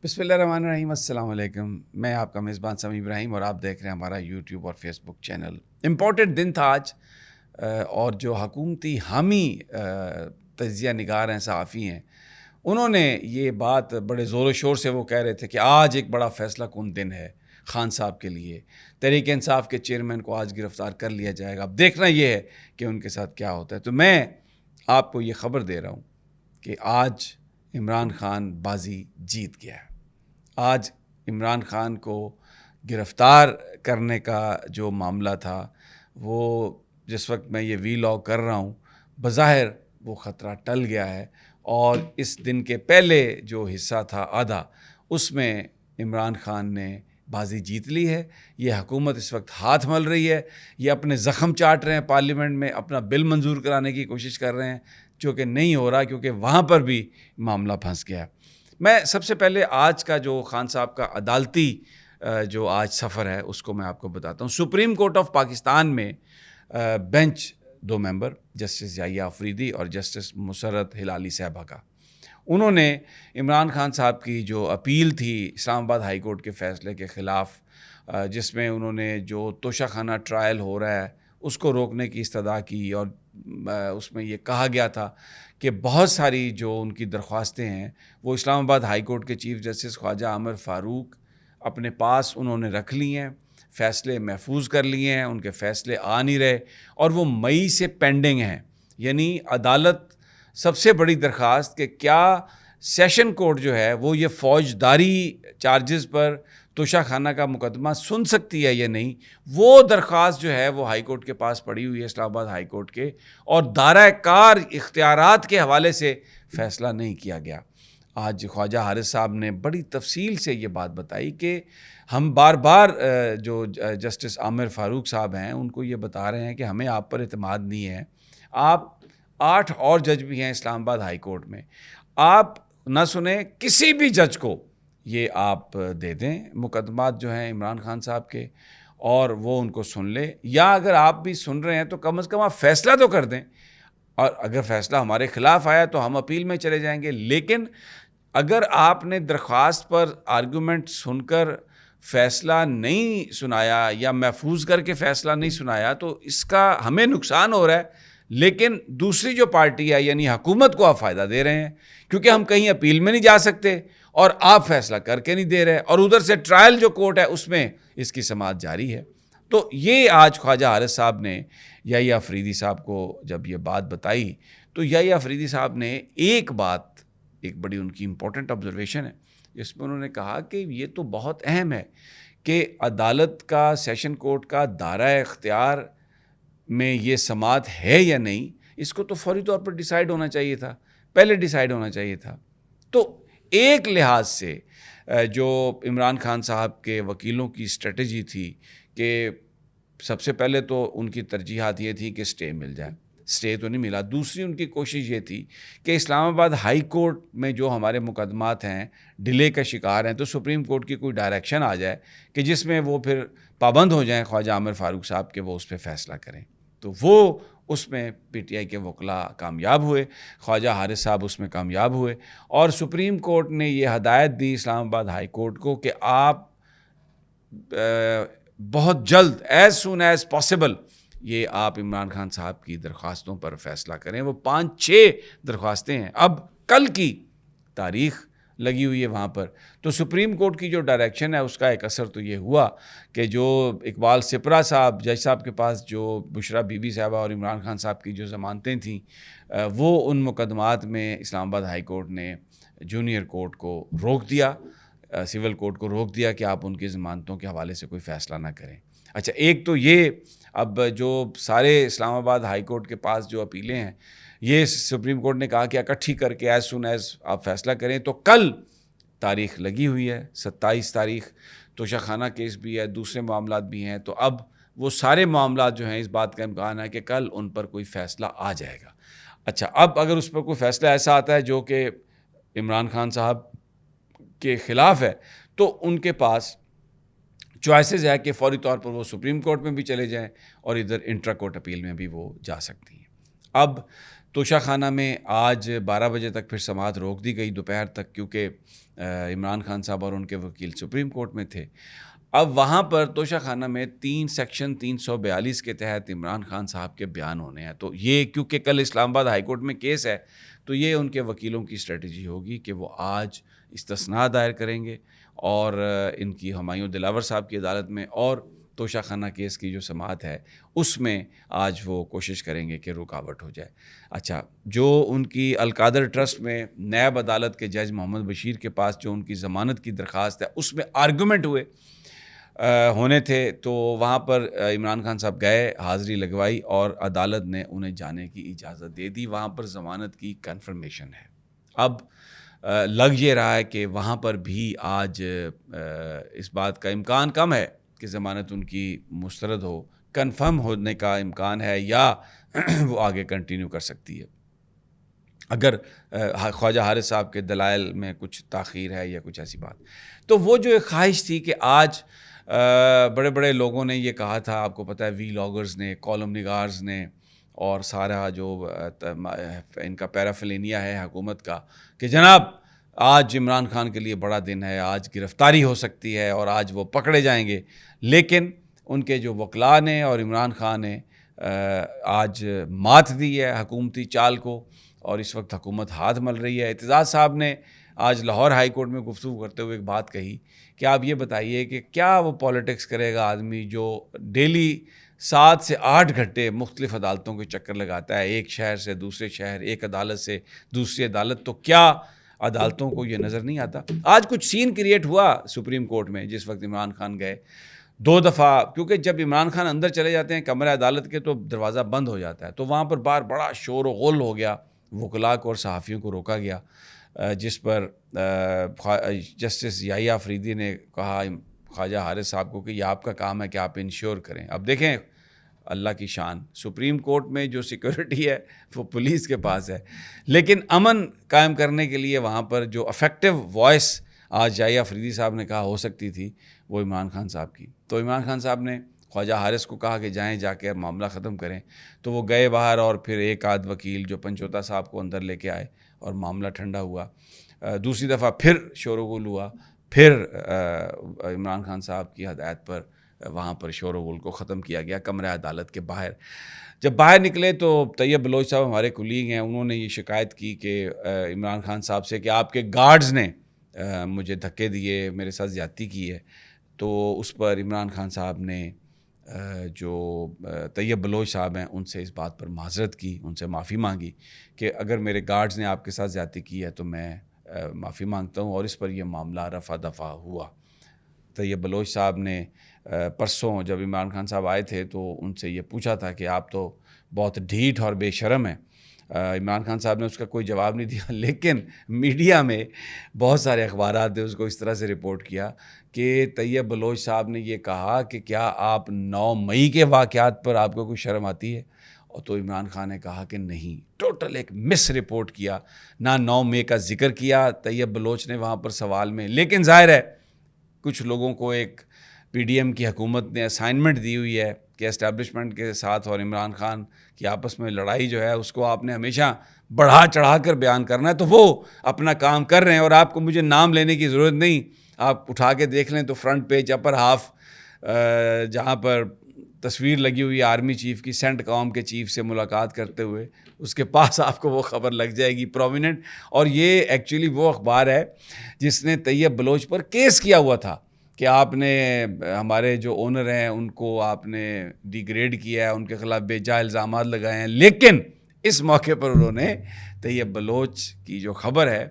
بسم اللہ الرحمن الرحیم، السلام علیکم۔ میں آپ کا میزبان سمیع ابراہیم اور آپ دیکھ رہے ہیں ہمارا یوٹیوب اور فیس بک چینل۔ امپورٹنٹ دن تھا آج، اور جو حکومتی حامی تجزیہ نگار ہیں، صحافی ہیں، انہوں نے یہ بات بڑے زور و شور سے وہ کہہ رہے تھے کہ آج ایک بڑا فیصلہ کن دن ہے خان صاحب کے لیے، تحریک انصاف کے چیئرمین کو آج گرفتار کر لیا جائے گا۔ اب دیکھنا یہ ہے کہ ان کے ساتھ کیا ہوتا ہے۔ تو میں آپ کو یہ خبر دے رہا ہوں کہ آج عمران خان بازی جیت گیا ہے۔ آج عمران خان کو گرفتار کرنے کا جو معاملہ تھا، وہ جس وقت میں یہ ویلاگ کر رہا ہوں، بظاہر وہ خطرہ ٹل گیا ہے، اور اس دن کے پہلے جو حصہ تھا آدھا، اس میں عمران خان نے بازی جیت لی ہے۔ یہ حکومت اس وقت ہاتھ مل رہی ہے، یہ اپنے زخم چاٹ رہے ہیں، پارلیمنٹ میں اپنا بل منظور کرانے کی کوشش کر رہے ہیں، جو کہ نہیں ہو رہا کیونکہ وہاں پر بھی معاملہ پھنس گیا۔ میں سب سے پہلے آج کا جو خان صاحب کا عدالتی جو آج سفر ہے اس کو میں آپ کو بتاتا ہوں۔ سپریم کورٹ آف پاکستان میں بینچ 2 ممبر، جسٹس یحییٰ آفریدی اور جسٹس مسرت ہلالی صاحبہ کا، انہوں نے عمران خان صاحب کی جو اپیل تھی اسلام آباد ہائی کورٹ کے فیصلے کے خلاف، جس میں انہوں نے جو توشہ خانہ ٹرائل ہو رہا ہے اس کو روکنے کی استدعا کی، اور اس میں یہ کہا گیا تھا کہ بہت ساری جو ان کی درخواستیں ہیں وہ اسلام آباد ہائی کورٹ کے چیف جسٹس خواجہ عامر فاروق اپنے پاس انہوں نے رکھ لی ہیں، فیصلے محفوظ کر لیے ہیں، ان کے فیصلے آ نہیں رہے، اور وہ مئی سے پینڈنگ ہیں۔ یعنی عدالت سب سے بڑی درخواست کہ کیا سیشن کورٹ جو ہے وہ یہ فوجداری چارجز پر توشہ خانہ کا مقدمہ سن سکتی ہے یا نہیں، وہ درخواست جو ہے وہ ہائی کورٹ کے پاس پڑی ہوئی ہے، اسلام آباد ہائی کورٹ کے، اور دائرہ کار اختیارات کے حوالے سے فیصلہ نہیں کیا گیا۔ آج خواجہ حارث صاحب نے بڑی تفصیل سے یہ بات بتائی کہ ہم بار بار جو جسٹس عامر فاروق صاحب ہیں ان کو یہ بتا رہے ہیں کہ ہمیں آپ پر اعتماد نہیں ہے، آپ 8 اور جج بھی ہیں اسلام آباد ہائی کورٹ میں، آپ نہ سنیں کسی بھی جج کو یہ آپ دے دیں مقدمات جو ہیں عمران خان صاحب کے، اور وہ ان کو سن لے، یا اگر آپ بھی سن رہے ہیں تو کم از کم آپ فیصلہ تو کر دیں، اور اگر فیصلہ ہمارے خلاف آیا تو ہم اپیل میں چلے جائیں گے۔ لیکن اگر آپ نے درخواست پر آرگومنٹ سن کر فیصلہ نہیں سنایا یا محفوظ کر کے فیصلہ نہیں سنایا تو اس کا ہمیں نقصان ہو رہا ہے، لیکن دوسری جو پارٹی ہے یعنی حکومت کو آپ فائدہ دے رہے ہیں، کیونکہ ہم کہیں اپیل میں نہیں جا سکتے اور آپ فیصلہ کر کے نہیں دے رہے، اور ادھر سے ٹرائل جو کورٹ ہے اس میں اس کی سماعت جاری ہے۔ تو یہ آج خواجہ حارث صاحب نے یحییٰ آفریدی صاحب کو جب یہ بات بتائی تو یحییٰ آفریدی صاحب نے ایک بڑی ان کی امپورٹنٹ آبزرویشن ہے، جس میں انہوں نے کہا کہ یہ تو بہت اہم ہے کہ عدالت کا، سیشن کورٹ کا دائرہ اختیار میں یہ سماعت ہے یا نہیں، اس کو تو فوری طور پر ڈیسائیڈ ہونا چاہیے تھا، پہلے ڈیسائیڈ ہونا چاہیے تھا۔ تو ایک لحاظ سے جو عمران خان صاحب کے وکیلوں کی اسٹریٹجی تھی کہ سب سے پہلے تو ان کی ترجیحات یہ تھی کہ سٹے مل جائے، سٹے تو نہیں ملا۔ دوسری ان کی کوشش یہ تھی کہ اسلام آباد ہائی کورٹ میں جو ہمارے مقدمات ہیں ڈیلے کا شکار ہیں، تو سپریم کورٹ کی کوئی ڈائریکشن آ جائے کہ جس میں وہ پھر پابند ہو جائیں خواجہ عامر فاروق صاحب کے، وہ اس پہ فیصلہ کریں۔ تو وہ اس میں پی ٹی آئی کے وکلاء کامیاب ہوئے، خواجہ حارث صاحب اس میں کامیاب ہوئے، اور سپریم کورٹ نے یہ ہدایت دی اسلام آباد ہائی کورٹ کو کہ آپ بہت جلد، ایز سون ایز پاسبل، یہ آپ عمران خان صاحب کی درخواستوں پر فیصلہ کریں۔ وہ 5-6 درخواستیں ہیں، اب کل کی تاریخ لگی ہوئی ہے وہاں پر۔ تو سپریم کورٹ کی جو ڈائریکشن ہے اس کا ایک اثر تو یہ ہوا کہ جو اقبال سپرا صاحب، جج صاحب کے پاس جو بشرا بی بی صاحبہ اور عمران خان صاحب کی جو ضمانتیں تھیں، وہ ان مقدمات میں اسلام آباد ہائی کورٹ نے جونیئر کورٹ کو روک دیا، سول کورٹ کو روک دیا کہ آپ ان کی ضمانتوں کے حوالے سے کوئی فیصلہ نہ کریں۔ اچھا، ایک تو یہ اب جو سارے اسلام آباد ہائی کورٹ کے پاس جو اپیلیں ہیں، یہ سپریم کورٹ نے کہا کہ اکٹھی کر کے ایز سون ایز آپ فیصلہ کریں۔ تو کل تاریخ لگی ہوئی ہے، 27 تاریخ، توشہ خانہ کیس بھی ہے، دوسرے معاملات بھی ہیں، تو اب وہ سارے معاملات جو ہیں اس بات کا امکان ہے کہ کل ان پر کوئی فیصلہ آ جائے گا۔ اچھا، اب اگر اس پر کوئی فیصلہ ایسا آتا ہے جو کہ عمران خان صاحب کے خلاف ہے تو ان کے پاس چوائسز ہے کہ فوری طور پر وہ سپریم کورٹ میں بھی چلے جائیں اور ادھر انٹرا کورٹ اپیل میں بھی وہ جا سکتی ہیں۔ اب توشہ خانہ میں آج 12 بجے تک پھر سماعت روک دی گئی دوپہر تک، کیونکہ عمران خان صاحب اور ان کے وکیل سپریم کورٹ میں تھے۔ اب وہاں پر توشہ خانہ میں سیکشن 342 کے تحت عمران خان صاحب کے بیان ہونے ہیں۔ تو یہ کیونکہ کل اسلام آباد ہائی کورٹ میں کیس ہے، تو یہ ان کے وکیلوں کی اسٹریٹجی ہوگی کہ وہ آج استثناء دائر کریں گے اور ان کی ہمایوں دلاور صاحب کی عدالت میں، اور توشہ خانہ کیس کی جو سماعت ہے اس میں آج وہ کوشش کریں گے کہ رکاوٹ ہو جائے۔ اچھا، جو ان کی القادر ٹرسٹ میں نیب عدالت کے جج محمد بشیر کے پاس جو ان کی ضمانت کی درخواست ہے اس میں آرگومنٹ ہونے تھے، تو وہاں پر عمران خان صاحب گئے، حاضری لگوائی اور عدالت نے انہیں جانے کی اجازت دے دی۔ وہاں پر ضمانت کی کنفرمیشن ہے۔ اب لگ یہ رہا ہے کہ وہاں پر بھی آج اس بات کا امکان کم ہے کہ ضمانت ان کی مسترد ہو، کنفرم ہونے کا امکان ہے یا وہ آگے کنٹینیو کر سکتی ہے اگر خواجہ حارث صاحب کے دلائل میں کچھ تاخیر ہے یا کچھ ایسی بات۔ تو وہ جو ایک خواہش تھی کہ آج بڑے بڑے لوگوں نے یہ کہا تھا، آپ کو پتہ ہے، وی لاگرز نے، کالم نگارز نے، اور سارا جو ان کا پیرافلینیا ہے حکومت کا، کہ جناب آج عمران خان کے لیے بڑا دن ہے، آج گرفتاری ہو سکتی ہے اور آج وہ پکڑے جائیں گے۔ لیکن ان کے جو وکلاء نے اور عمران خان نے آج مات دی ہے حکومتی چال کو، اور اس وقت حکومت ہاتھ مل رہی ہے۔ اعتزاز صاحب نے آج لاہور ہائی کورٹ میں گفتگو کرتے ہوئے ایک بات کہی کہ آپ یہ بتائیے کہ کیا وہ پولیٹکس کرے گا آدمی جو ڈیلی 7 سے 8 گھنٹے مختلف عدالتوں کے چکر لگاتا ہے، ایک شہر سے دوسرے شہر، ایک عدالت سے دوسری عدالت، تو کیا عدالتوں کو یہ نظر نہیں آتا؟ آج کچھ سین کریٹ ہوا سپریم کورٹ میں جس وقت عمران خان گئے 2 دفعہ، کیونکہ جب عمران خان اندر چلے جاتے ہیں کمرہ عدالت کے تو دروازہ بند ہو جاتا ہے، تو وہاں پر باہر بڑا شور و غل ہو گیا، وکلاء کو اور صحافیوں کو روکا گیا، جس پر جسٹس یحییٰ آفریدی نے کہا خواجہ حارث صاحب کو کہ یہ آپ کا کام ہے کہ آپ انشور کریں۔ اب دیکھیں اللہ کی شان، سپریم کورٹ میں جو سیکورٹی ہے وہ پولیس کے پاس ہے، لیکن امن قائم کرنے کے لیے وہاں پر جو افیکٹو وائس آج یحییٰ آفریدی صاحب نے کہا ہو سکتی تھی وہ عمران خان صاحب کی۔ تو عمران خان صاحب نے خواجہ حارث کو کہا کہ جائیں، جا کے معاملہ ختم کریں، تو وہ گئے باہر، اور پھر ایک آدھ وکیل جو پنچوتا صاحب کو اندر لے کے آئے اور معاملہ ٹھنڈا ہوا۔ دوسری دفعہ پھر شور و غل ہوا، پھر عمران خان صاحب کی ہدایت پر وہاں پر شور و غل کو ختم کیا گیا کمرہ عدالت کے باہر۔ جب باہر نکلے تو طیب بلوچ صاحب ہمارے کولیگ ہیں، انہوں نے یہ شکایت کی کہ عمران خان صاحب سے کہ آپ کے گارڈز نے مجھے دھکے دیے، میرے ساتھ زیادتی کی ہے۔ تو اس پر عمران خان صاحب نے جو طیب بلوچ صاحب ہیں ان سے اس بات پر معذرت کی، ان سے معافی مانگی کہ اگر میرے گارڈز نے آپ کے ساتھ زیادتی کی ہے تو میں معافی مانگتا ہوں، اور اس پر یہ معاملہ رفع دفع ہوا۔ طیب بلوچ صاحب نے پرسوں جب عمران خان صاحب آئے تھے تو ان سے یہ پوچھا تھا کہ آپ تو بہت ڈھیٹ اور بے شرم ہیں۔ عمران خان صاحب نے اس کا کوئی جواب نہیں دیا، لیکن میڈیا میں بہت سارے اخبارات نے اس کو اس طرح سے رپورٹ کیا کہ طیب بلوچ صاحب نے یہ کہا کہ کیا آپ 9 مئی کے واقعات پر آپ کو کوئی شرم آتی ہے؟ اور تو عمران خان نے کہا کہ نہیں، ٹوٹل ایک مس رپورٹ کیا، نہ 9 مئی کا ذکر کیا طیب بلوچ نے وہاں پر سوال میں۔ لیکن ظاہر ہے کچھ لوگوں کو ایک پی ڈی ایم کی حکومت نے اسائنمنٹ دی ہوئی ہے کہ اسٹیبلشمنٹ کے ساتھ اور عمران خان کی آپس میں لڑائی جو ہے اس کو آپ نے ہمیشہ بڑھا چڑھا کر بیان کرنا ہے، تو وہ اپنا کام کر رہے ہیں، اور آپ کو مجھے نام لینے کی ضرورت نہیں، آپ اٹھا کے دیکھ لیں تو فرنٹ پیج اپر ہاف جہاں پر تصویر لگی ہوئی آرمی چیف کی سینٹ کام کے چیف سے ملاقات کرتے ہوئے، اس کے پاس آپ کو وہ خبر لگ جائے گی پرومیننٹ۔ اور یہ ایکچولی وہ اخبار ہے جس نے طیب بلوچ پر کیس کیا ہوا تھا کہ آپ نے ہمارے جو اونر ہیں ان کو آپ نے ڈیگریڈ کیا ہے، ان کے خلاف بے جا الزامات لگائے ہیں۔ لیکن اس موقع پر انہوں نے طیب بلوچ کی جو خبر ہے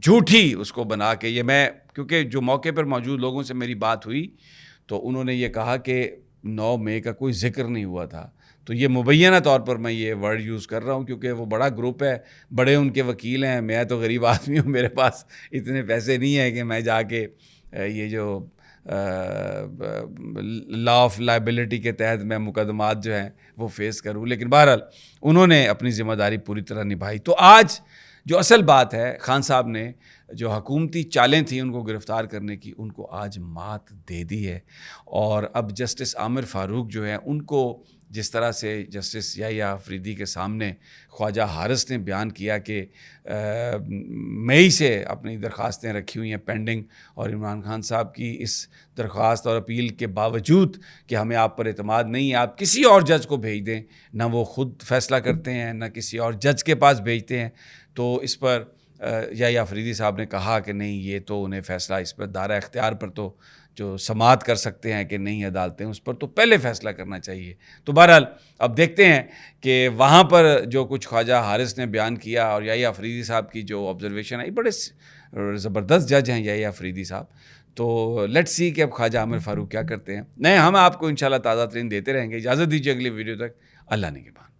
جھوٹی اس کو بنا کے، یہ میں کیونکہ جو موقع پر موجود لوگوں سے میری بات ہوئی تو انہوں نے یہ کہا کہ 9 مئی کا کوئی ذکر نہیں ہوا تھا، تو یہ مبینہ طور پر میں یہ ورڈ یوز کر رہا ہوں کیونکہ وہ بڑا گروپ ہے، بڑے ان کے وکیل ہیں، میں تو غریب آدمی ہوں، میرے پاس اتنے پیسے نہیں ہیں کہ میں جا کے یہ جو لا آف لائبلٹی کے تحت میں مقدمات جو ہیں وہ فیس کروں۔ لیکن بہرحال انہوں نے اپنی ذمہ داری پوری طرح نبھائی۔ تو آج جو اصل بات ہے، خان صاحب نے جو حکومتی چالیں تھیں ان کو گرفتار کرنے کی، ان کو آج مات دے دی ہے، اور اب جسٹس عامر فاروق جو ہیں ان کو جس طرح سے جسٹس یحییٰ آفریدی کے سامنے خواجہ حارث نے بیان کیا کہ مئی سے اپنی درخواستیں رکھی ہوئی ہیں پینڈنگ، اور عمران خان صاحب کی اس درخواست اور اپیل کے باوجود کہ ہمیں آپ پر اعتماد نہیں ہے، آپ کسی اور جج کو بھیج دیں، نہ وہ خود فیصلہ کرتے ہیں نہ کسی اور جج کے پاس بھیجتے ہیں. تو اس پر یحییٰ آفریدی صاحب نے کہا کہ نہیں، یہ تو انہیں فیصلہ اس پر دائرہ اختیار پر تو جو سماعت کر سکتے ہیں کہ نہیں عدالتیں، اس پر تو پہلے فیصلہ کرنا چاہیے. تو بہرحال اب دیکھتے ہیں کہ وہاں پر جو کچھ خواجہ حارث نے بیان کیا اور یحییٰ آفریدی صاحب کی جو آبزرویشن ہے، بڑے زبردست جج ہیں یحییٰ آفریدی صاحب. تو لیٹس سی کہ اب خواجہ عامر فاروق کیا کرتے ہیں. نہیں، ہم آپ کو انشاءاللہ تازہ ترین دیتے رہیں گے. اجازت دیجیے اگلی ویڈیو تک. اللہ نگہبان.